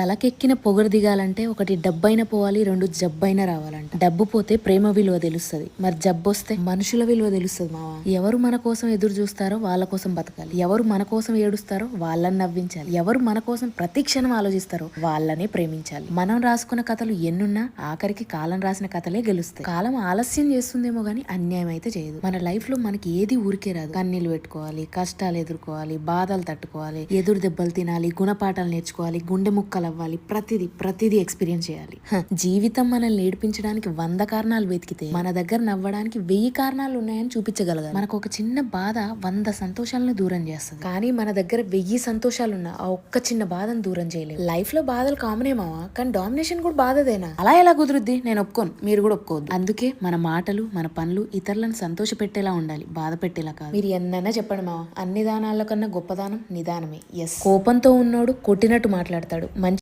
తలకెక్కిన పొగరు దిగాలంటే ఒకటి డబ్బైన పోవాలి, రెండు జబ్బైన రావాలంట. డబ్బు పోతే ప్రేమ విలువ తెలుస్తుంది, మరి జబ్బు వస్తే మనుషుల విలువ తెలుస్తుంది మావా. ఎవరు మన కోసం ఎదురు చూస్తారో వాళ్ళ కోసం బతకాలి, ఎవరు మన కోసం ఏడుస్తారో వాళ్ళని నవ్వించాలి, ఎవరు మన కోసం ప్రతి క్షణం ఆలోచిస్తారో వాళ్ళనే ప్రేమించాలి. మనం రాసుకున్న కథలు ఎన్నున్నా ఆఖరికి కాలం రాసిన కథలే గెలుస్తాయి. కాలం ఆలస్యం చేస్తుందేమో గానీ అన్యాయం అయితే చేయదు. మన లైఫ్ లో మనకి ఏది ఊరికే రాదు. కన్నీళ్లు పెట్టుకోవాలి, కష్టాలు ఎదుర్కోవాలి, బాధలు తట్టుకోవాలి, ఎదురు దెబ్బలు తినాలి, గుణపాఠాలు నేర్చుకోవాలి, గుండె ముక్కలు అవ్వాలి, ప్రతిదీ ఎక్స్పీరియన్స్ చేయాలి. జీవితం మనల్ని ఏడిపించడానికి 100 కారణాలు వెతికితే మన దగ్గర నవ్వడానికి 1000 కారణాలు ఉన్నాయని చూపించగలగాలి. మనకు ఒక చిన్న బాధ 100 సంతోషాలను దూరం చేస్తుంది, కానీ మన దగ్గర 1000 సంతోషాలున్నా ఆ ఒక్క చిన్న బాధను దూరం చేయలేము. లైఫ్ లో బాధలు కామనే మావా, కానీ డామినేషన్ కూడా బాధదేనా? అలా ఎలా కుదురుద్ది? నేను ఒప్పుకోను, మీరు కూడా ఒప్పుకోవద్దు. అందుకే మన మాటలు, మన పనులు ఇతరులను సంతోష పెట్టేలా ఉండాలి, బాధ పెట్టేలా కాదు. మీరు ఎన్నైనా చెప్పండి మావా, అన్ని దానాల కన్నా గొప్ప దానం నిదానమే. ఎస్, కోపంతో ఉన్నోడు కొట్టినట్టు మాట్లాడతాడు, మంచి